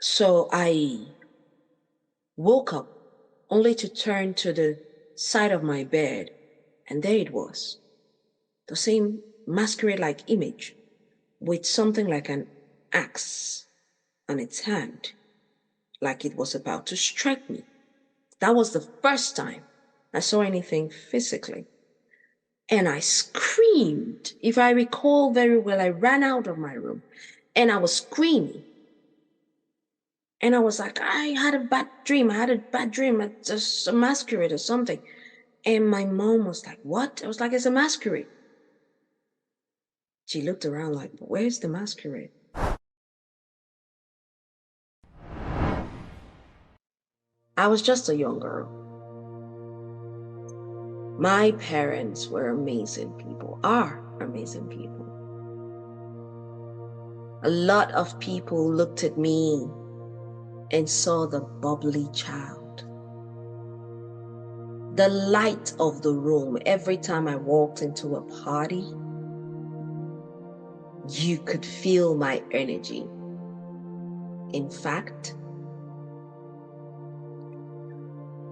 So I woke up only to turn to the side of my bed, and there it was, the same masquerade-like image with something like an axe on its hand, like it was about to strike me. That was the first time I saw anything physically. And I screamed. If I recall very well, I ran out of my room and I was screaming. And I was like, I had a bad dream. I had a bad dream. It's just a masquerade or something. And my mom was like, what? I was like, it's a masquerade. She looked around like, where's the masquerade? I was just a young girl. My parents were amazing people, are amazing people. A lot of people looked at me and saw the bubbly child. The light of the room, every time I walked into a party, you could feel my energy. In fact,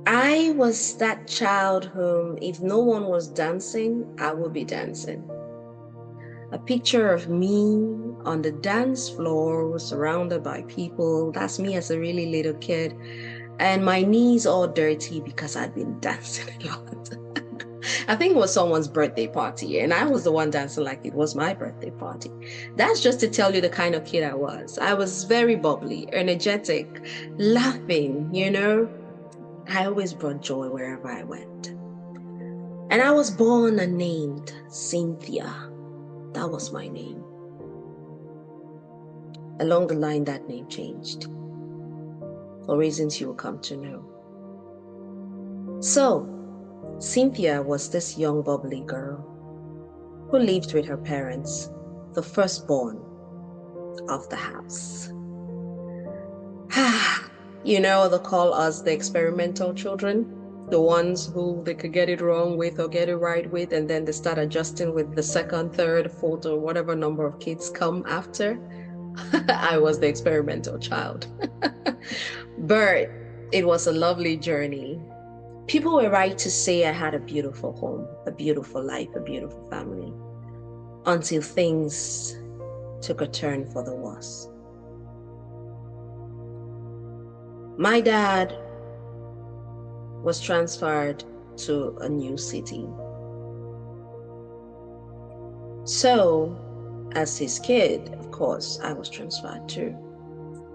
I was that child whom, if no one was dancing, I would be dancing. A picture of me on the dance floor, surrounded by people. That's me as a really little kid. And my knees all dirty because I'd been dancing a lot. I think it was someone's birthday party, and I was the one dancing like it was my birthday party. That's just to tell you the kind of kid I was. I was very bubbly, energetic, laughing, I always brought joy wherever I went. And I was born and named Cynthia. That was my name. Along the line, that name changed for reasons you will come to know. So, Cynthia was this young, bubbly girl who lived with her parents, the firstborn of the house. They call us the experimental children, the ones who they could get it wrong with or get it right with, and then they start adjusting with the second, third, fourth, or whatever number of kids come after. I was the experimental child. But it was a lovely journey. People were right to say I had a beautiful home, a beautiful life, a beautiful family, until things took a turn for the worse. My dad was transferred to a new city. So, as his kid, of course, I was transferred too,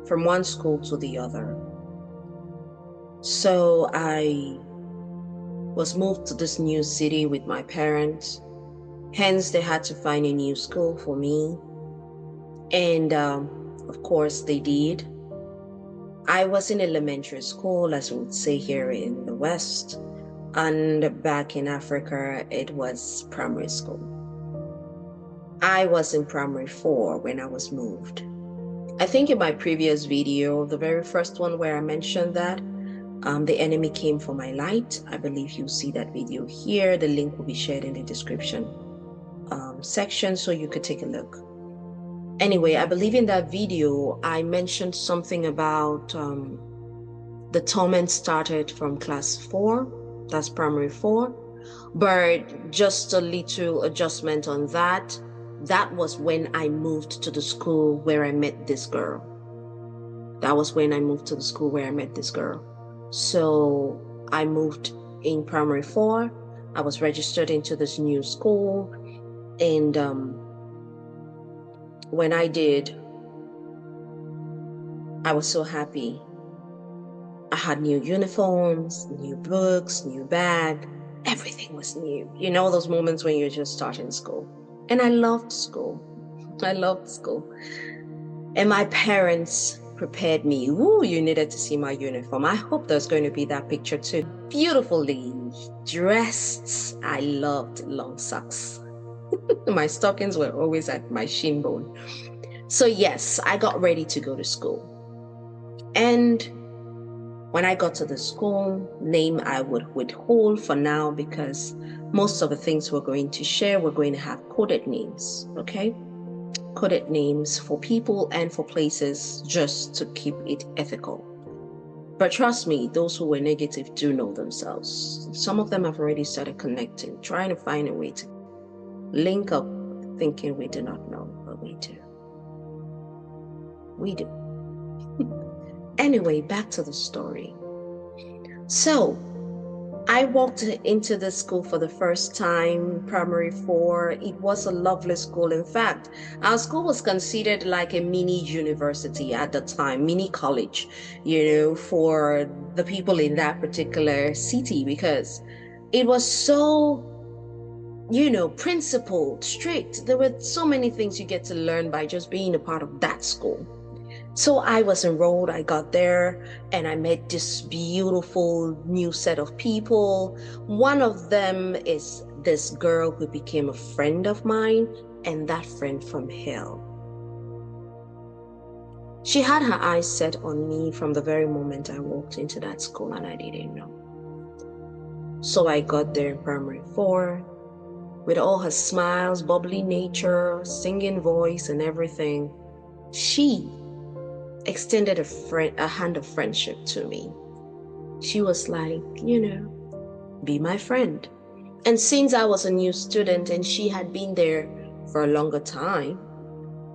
from one school to the other. So I was moved to this new city with my parents. Hence, they had to find a new school for me. And of course, they did. I was in elementary school, as we would say here in the West. And back in Africa, it was primary school. I was in primary 4 when I was moved. I think in my previous video, the very first one where I mentioned that, the enemy came for my light. I believe you'll see that video here. The link will be shared in the description section so you could take a look. Anyway, I believe in that video, I mentioned something about the torment started from class 4, that's primary 4, but just a little adjustment on that. That was when I moved to the school where I met this girl. So I moved in primary 4. I was registered into this new school. And when I did, I was so happy. I had new uniforms, new books, new bag. Everything was new. Those moments when you're just starting school. And I loved school. And my parents prepared me. Ooh, you needed to see my uniform. I hope there's going to be that picture too. Beautifully dressed. I loved long socks. My stockings were always at my shin bone. So yes, I got ready to go to school. And when I got to the school, name I would withhold for now because most of the things we're going to share, we're going to have coded names, okay? coded names for people and for places just to keep it ethical. But trust me, those who were negative do know themselves. Some of them have already started connecting, trying to find a way to link up, thinking we do not know, but we do. We do. Anyway, back to the story. So, I walked into the school for the first time, primary 4. It was a lovely school. In fact, our school was considered like a mini university at the time, mini college, for the people in that particular city, because it was so, principled, strict. There were so many things you get to learn by just being a part of that school. So I was enrolled, I got there, and I met this beautiful new set of people. One of them is this girl who became a friend of mine, and that friend from hell. She had her eyes set on me from the very moment I walked into that school, and I didn't know. So I got there in primary 4, with all her smiles, bubbly nature, singing voice, and everything. She extended a hand of friendship to me. She was like, be my friend. And since I was a new student and she had been there for a longer time,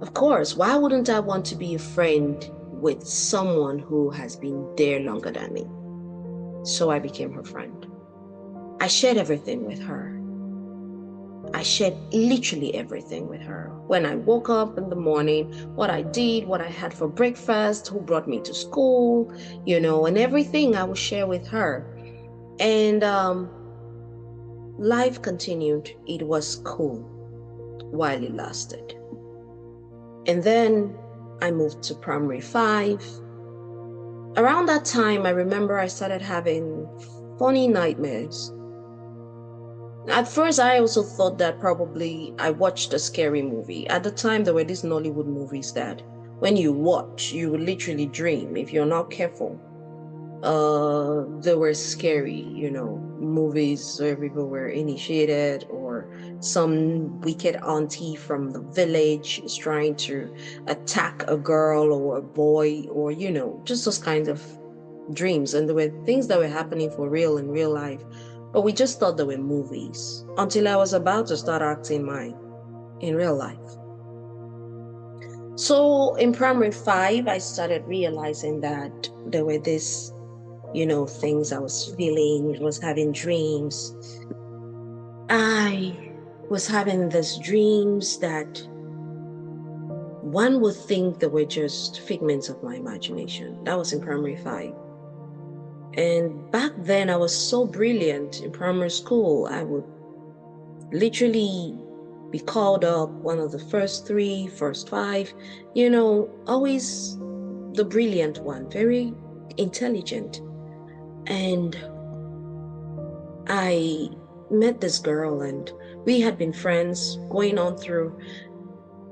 of course, why wouldn't I want to be a friend with someone who has been there longer than me? So I became her friend. I shared everything with her. I shared literally everything with her. When I woke up in the morning, what I did, what I had for breakfast, who brought me to school, and everything I would share with her. And life continued. It was cool while it lasted. And then I moved to primary 5. Around that time, I remember I started having funny nightmares. At first, I also thought that probably I watched a scary movie. At the time, there were these Nollywood movies that when you watch, you will literally dream if you're not careful. They were scary, movies where people were initiated, or some wicked auntie from the village is trying to attack a girl or a boy, or, just those kinds of dreams. And there were things that were happening for real in real life. But we just thought they were movies until I was about to start acting mine in real life. So in primary 5, I started realizing that there were these, things I was feeling. I was having dreams. I was having these dreams that one would think they were just figments of my imagination. That was in primary 5. And back then, I was so brilliant in primary school. I would literally be called up one of the first 3, first 5, always the brilliant one, very intelligent. And I met this girl, and we had been friends going on through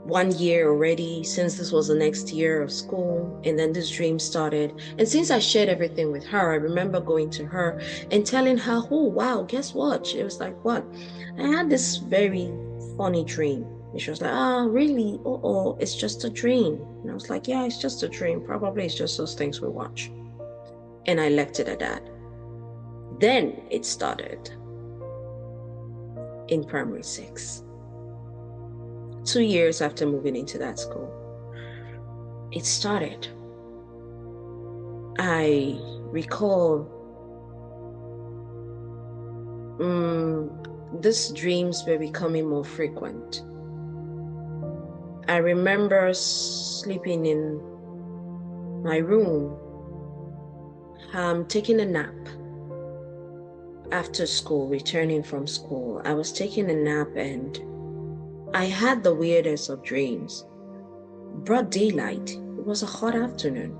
1 year already, since this was the next year of school. And then this dream started. And since I shared everything with her, I remember going to her and telling her, oh, wow, guess what? She was like, what? I had this very funny dream. And she was like, oh, really? Oh, it's just a dream. And I was like, yeah, it's just a dream. Probably it's just those things we watch. And I left it at that. Then it started in primary 6. 2 years after moving into that school, it started. I recall these dreams were becoming more frequent. I remember sleeping in my room, taking a nap after school, returning from school. I was taking a nap and I had the weirdest of dreams. Broad daylight. It was a hot afternoon.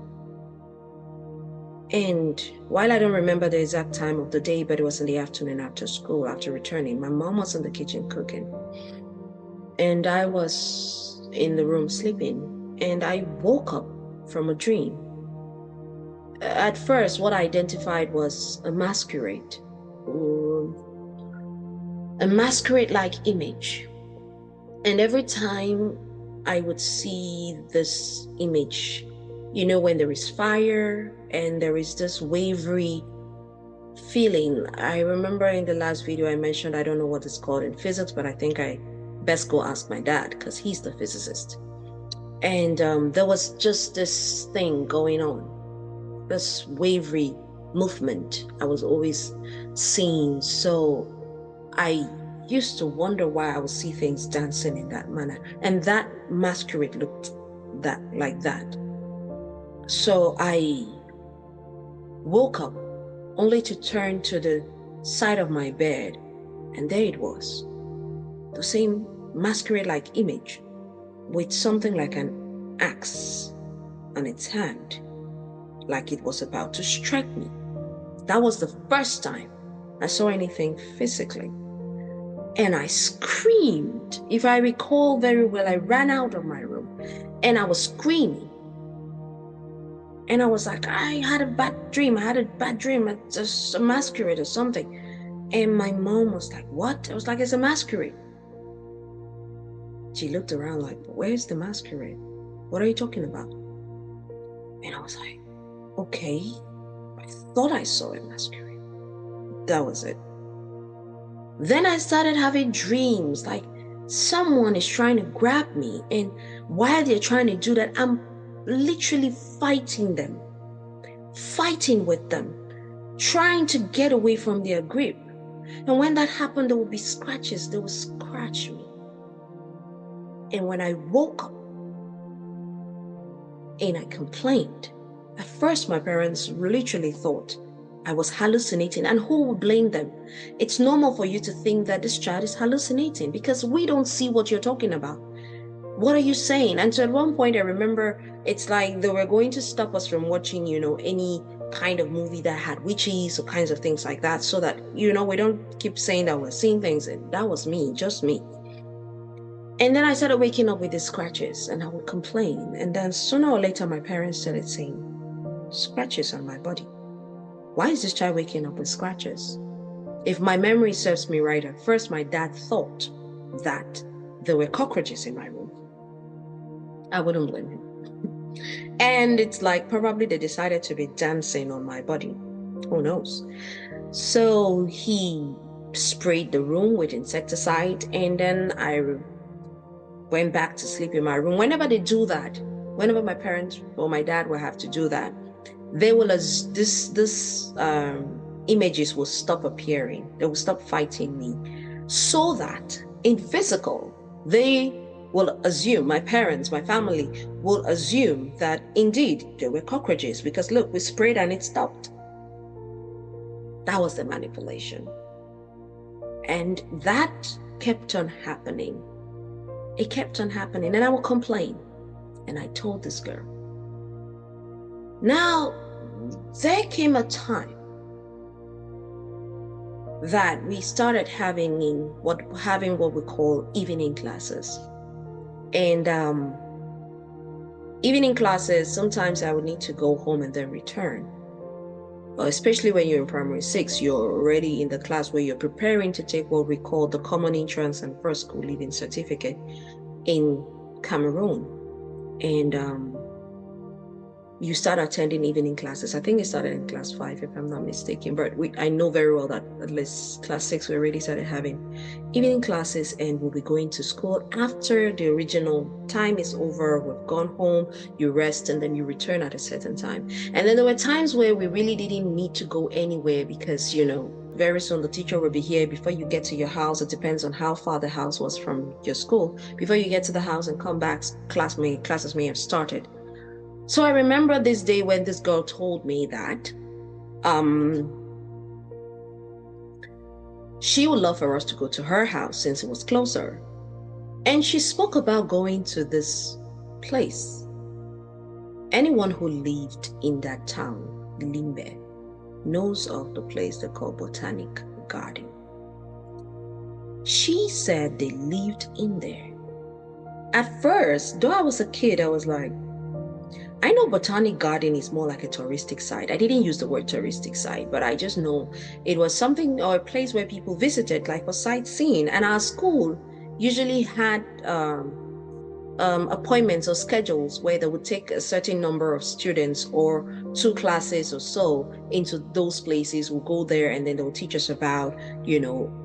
And while I don't remember the exact time of the day, but it was in the afternoon after school, after returning, my mom was in the kitchen cooking. And I was in the room sleeping. And I woke up from a dream. At first, what I identified was a masquerade. A masquerade-like image. And every time I would see this image, when there is fire and there is this wavery feeling. I remember in the last video I mentioned, I don't know what it's called in physics, but I think I best go ask my dad because he's the physicist. And there was just this thing going on, this wavery movement I was always seeing. So I used to wonder why I would see things dancing in that manner. And that masquerade looked like that. So I woke up only to turn to the side of my bed, and there it was. The same masquerade-like image with something like an axe on its hand, like it was about to strike me. That was the first time I saw anything physically. And I screamed. If I recall very well, I ran out of my room and I was screaming. And I was like, I had a bad dream. It's just a masquerade or something. And my mom was like, what? I was like, it's a masquerade. She looked around like, where's the masquerade? What are you talking about? And I was like, okay, I thought I saw a masquerade. That was it. Then I started having dreams like someone is trying to grab me, and while they're trying to do that, I'm literally fighting with them, trying to get away from their grip. And when that happened, there would be scratches. They would scratch me. And when I woke up and I complained, at first my parents literally thought I was hallucinating, and who would blame them? It's normal for you to think that this child is hallucinating because we don't see what you're talking about. What are you saying? And so at one point I remember it's like they were going to stop us from watching, any kind of movie that had witches or kinds of things like that, so that, we don't keep saying that we're seeing things. And that was me, just me. And then I started waking up with the scratches and I would complain. And then sooner or later, my parents started saying, scratches on my body. Why is this child waking up with scratches? If my memory serves me right, at first my dad thought that there were cockroaches in my room. I wouldn't blame him. And it's like probably they decided to be dancing on my body. Who knows? So he sprayed the room with insecticide, and then I went back to sleep in my room. Whenever they do that, whenever my parents or my dad will have to do that, they will images will stop appearing. They will stop fighting me, so that in physical they will assume, my parents, my family will assume that indeed there were cockroaches because look, we sprayed and it stopped. That was the manipulation, and that kept on happening. It kept on happening, and I would complain. And I told this girl. Now, there came a time that we started having what we call evening classes. And evening classes, sometimes I would need to go home and then return. Especially when you're in primary 6, you're already in the class where you're preparing to take what we call the Common Entrance and First School Leaving Certificate in Cameroon. And you start attending evening classes. I think it started in class 5, if I'm not mistaken, but I know very well that at least class 6, we already started having evening classes, and we'll be going to school after the original time is over. We've gone home, you rest, and then you return at a certain time. And then there were times where we really didn't need to go anywhere because, very soon the teacher will be here before you get to your house. It depends on how far the house was from your school. Before you get to the house and come back, classes may have started. So I remember this day when this girl told me that she would love for us to go to her house since it was closer. And she spoke about going to this place. Anyone who lived in that town, Limbe, knows of the place they call Botanic Garden. She said they lived in there. At first, though I was a kid, I was like, I know Botanic Garden is more like a touristic site. I didn't use the word touristic site, but I just know it was something or a place where people visited, like for sightseeing. And our school usually had appointments or schedules where they would take a certain number of students or 2 classes or so into those places. We'll go there and then they'll teach us about,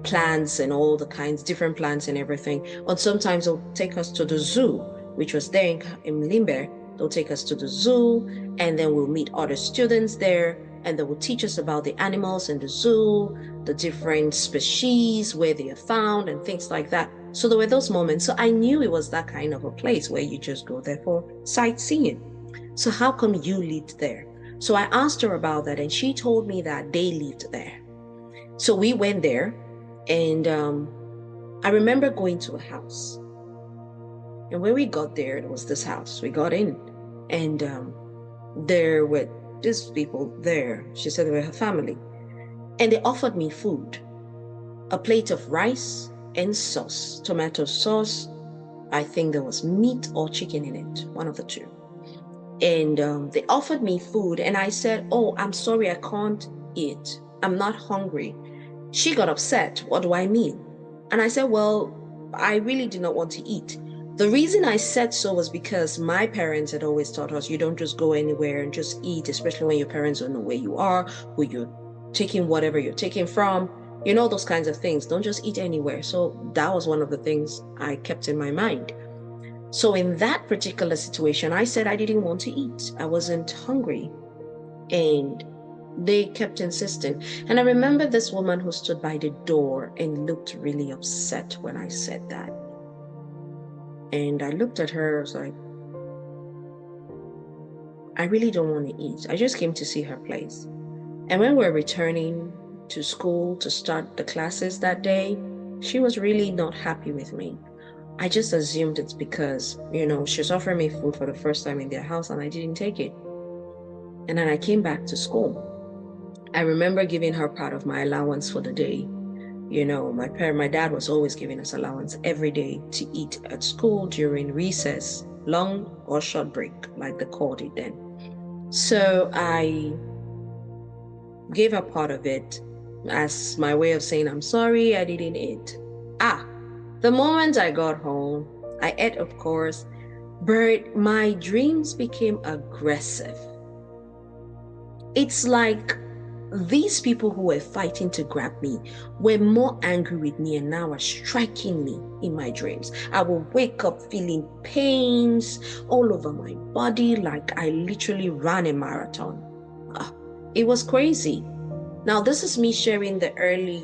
plants and all the kinds, different plants and everything. Or sometimes they'll take us to the zoo, which was there in Limber. They'll take us to the zoo and then we'll meet other students there and they will teach us about the animals in the zoo, the different species, where they are found and things like that. So there were those moments. So I knew it was that kind of a place where you just go there for sightseeing. So how come you lived there? So I asked her about that and she told me that they lived there. So we went there and I remember going to a house. And when we got there, it was this house. We got in and there were these people there. She said they were her family. And they offered me food, a plate of rice and sauce, tomato sauce. I think there was meat or chicken in it, one of the two. And they offered me food and I said, oh, I'm sorry, I can't eat. I'm not hungry. She got upset. What do I mean? And I said, well, I really do not want to eat. The reason I said so was because my parents had always taught us you don't just go anywhere and just eat, especially when your parents don't know where you are, who you're taking whatever you're taking from, those kinds of things. Don't just eat anywhere. So that was one of the things I kept in my mind. So in that particular situation, I said I didn't want to eat. I wasn't hungry. And they kept insisting. And I remember this woman who stood by the door and looked really upset when I said that. And I looked at her, I was like, I really don't want to eat. I just came to see her place. And when we were returning to school to start the classes that day, she was really not happy with me. I just assumed it's because, she was offering me food for the first time in their house and I didn't take it. And then I came back to school. I remember giving her part of my allowance for the day. My dad was always giving us allowance every day to eat at school during recess, long or short break, like they called it then. So I gave her part of it as my way of saying, I'm sorry, I didn't eat. The moment I got home, I ate, of course, but my dreams became aggressive. It's like these people who were fighting to grab me were more angry with me and now are striking me in my dreams. I will wake up feeling pains all over my body like I literally ran a marathon. It was crazy. Now, this is me sharing the early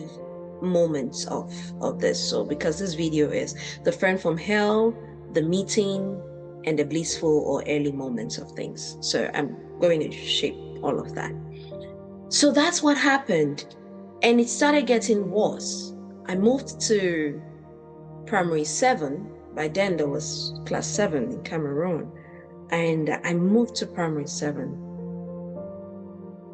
moments of this. So because this video is the friend from hell, the meeting, and the blissful or early moments of things. So I'm going to shape all of that. So that's what happened. And it started getting worse. I moved to primary 7. By then there was class 7 in Cameroon. And I moved to primary 7.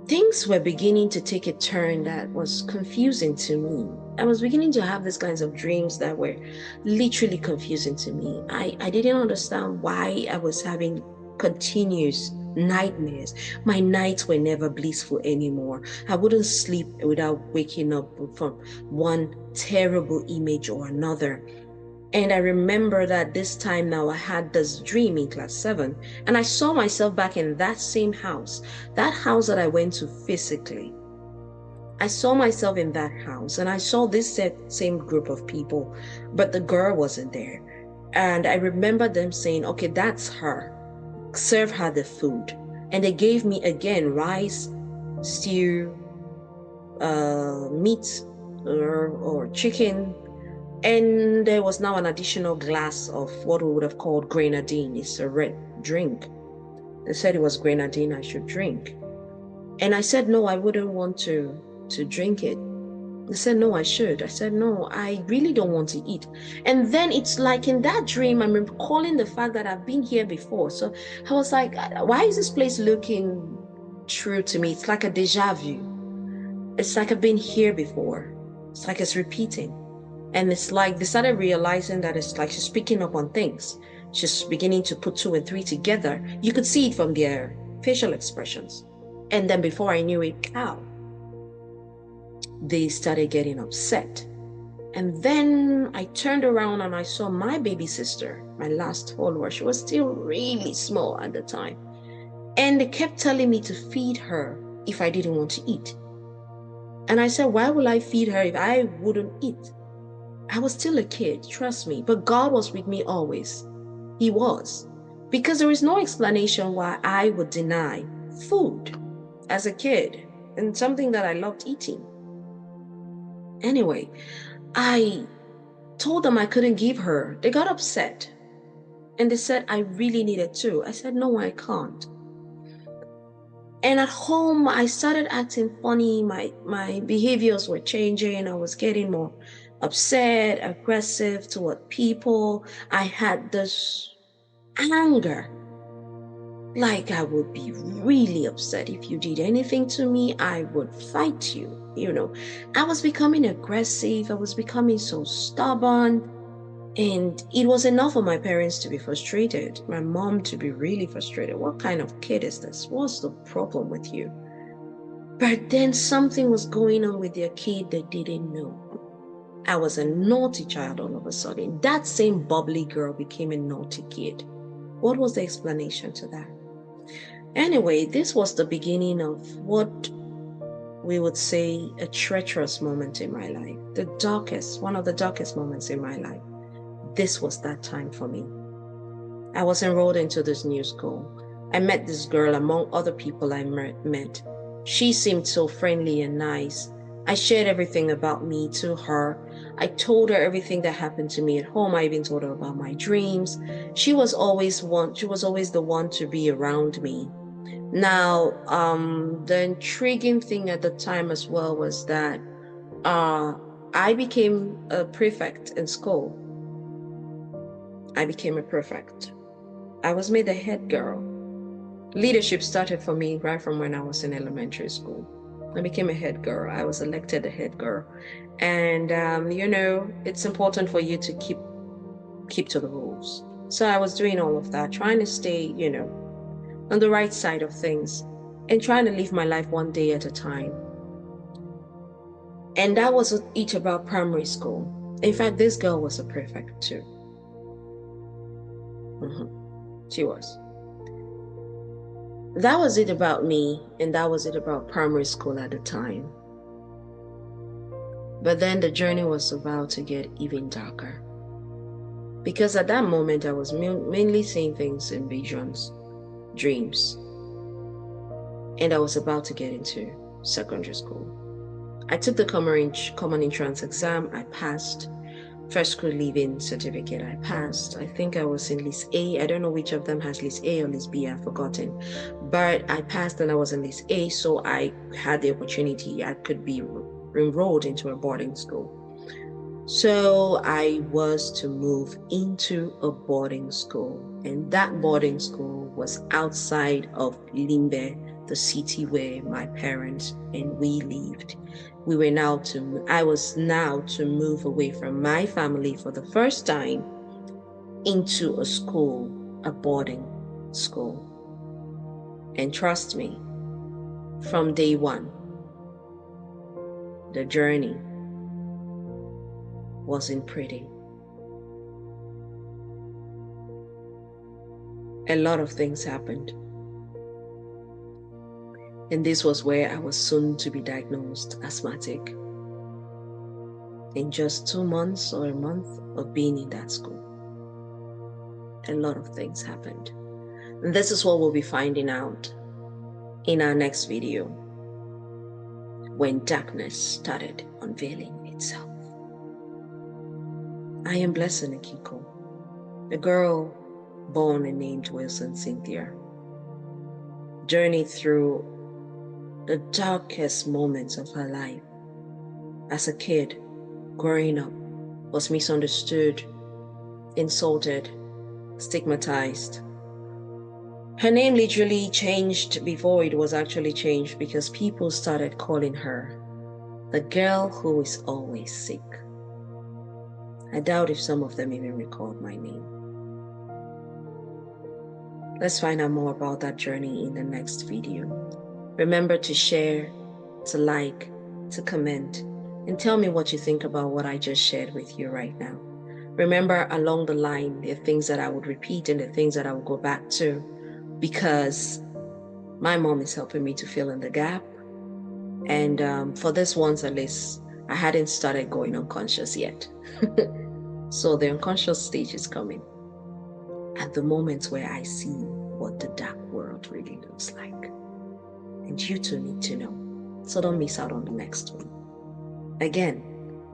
Things were beginning to take a turn that was confusing to me. I was beginning to have these kinds of dreams that were literally confusing to me. I didn't understand why I was having continuous nightmares. My nights were never blissful anymore. I wouldn't sleep without waking up from one terrible image or another. And I remember that this time now I had this dream in class 7 and I saw myself back in that same house, that house that I went to physically. I saw myself in that house and I saw this same group of people, but the girl wasn't there. And I remember them saying, okay, that's her. Serve her the food. And they gave me again rice, stew, meat or chicken. And there was now an additional glass of what we would have called grenadine. It's a red drink. They said it was grenadine I should drink. And I said, no, I wouldn't want to drink it. They said, no, I should. I said, no, I really don't want to eat. And then it's like in that dream, I'm recalling the fact that I've been here before. So I was like, why is this place looking true to me? It's like a deja vu. It's like I've been here before. It's like it's repeating. And it's like they started realizing that it's like she's picking up on things. She's beginning to put 2 and 3 together. You could see it from their facial expressions. And then before I knew it, they started getting upset. And then I turned around and I saw my baby sister, my last follower. She was still really small at the time. And they kept telling me to feed her if I didn't want to eat. And I said, why will I feed her if I wouldn't eat? I was still a kid, trust me. But God was with me always. He was. Because there is no explanation why I would deny food as a kid and something that I loved eating. Anyway, I told them I couldn't give her. They got upset. And they said I really needed to. I said, no, I can't. And at home, I started acting funny. My behaviors were changing. I was getting more upset, aggressive toward people. I had this anger. Like I would be really upset if you did anything to me. I would fight you. I was becoming aggressive. I was becoming so stubborn. And it was enough for my parents to be frustrated, my mom to be really frustrated. What kind of kid is this? What's the problem with you? But then something was going on with their kid they didn't know. I was a naughty child all of a sudden. That same bubbly girl became a naughty kid. What was the explanation to that? Anyway, this was the beginning of what we would say a treacherous moment in my life. One of the darkest moments in my life. This was that time for me. I was enrolled into this new school. I met this girl among other people I met. She seemed so friendly and nice. I shared everything about me to her. I told her everything that happened to me at home. I even told her about my dreams. She was always the one to be around me. Now, the intriguing thing at the time as well was that I became a prefect in school. I became a prefect. I was made the head girl. Leadership started for me right from when I was in elementary school. I became a head girl. I was elected a head girl. And, it's important for you to keep to the rules. So I was doing all of that, trying to stay, on the right side of things and trying to live my life one day at a time. And that was it about primary school. In fact, this girl was a prefect too. She was. That was it about me, and that was it about primary school at the time. But then the journey was about to get even darker. Because at that moment, I was mainly seeing things in visions, dreams. And I was about to get into secondary school. I took the common entrance exam. I passed. First school leaving certificate, I passed. I think I was in list A. I don't know which of them has list A or list B. I've forgotten. But I passed and I was in list A, so I had the opportunity. I could be enrolled into a boarding school. So I was to move into a boarding school. And that boarding school was outside of Limbe, the city where my parents and we lived. I was now to move away from my family for the first time into a school, a boarding school. And trust me, from day one, the journey wasn't pretty. A lot of things happened. And this was where I was soon to be diagnosed asthmatic. In just 2 months or a month of being in that school, a lot of things happened. And this is what we'll be finding out in our next video, when darkness started unveiling itself. I am Blessing Akiko, a girl born and named Wilson Cynthia, journeyed through the darkest moments of her life. As a kid, growing up, was misunderstood, insulted, stigmatized. Her name literally changed before it was actually changed, because people started calling her the girl who is always sick. I doubt if some of them even recalled my name. Let's find out more about that journey in the next video. Remember to share, to like, to comment, and tell me what you think about what I just shared with you right now. Remember, along the line, there are things that I would repeat and the things that I would go back to because my mom is helping me to fill in the gap. And for this once, at least, I hadn't started going unconscious yet. So the unconscious stage is coming at the moments where I see what the dark world really looks like. And you too need to know. So don't miss out on the next one. Again,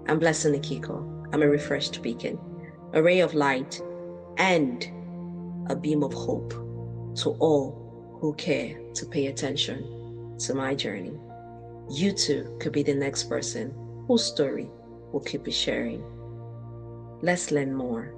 I'm Blessing Nikiko. I'm a refreshed beacon, a ray of light, and a beam of hope to all who care to pay attention to my journey. You too could be the next person whose story will keep sharing. Let's learn more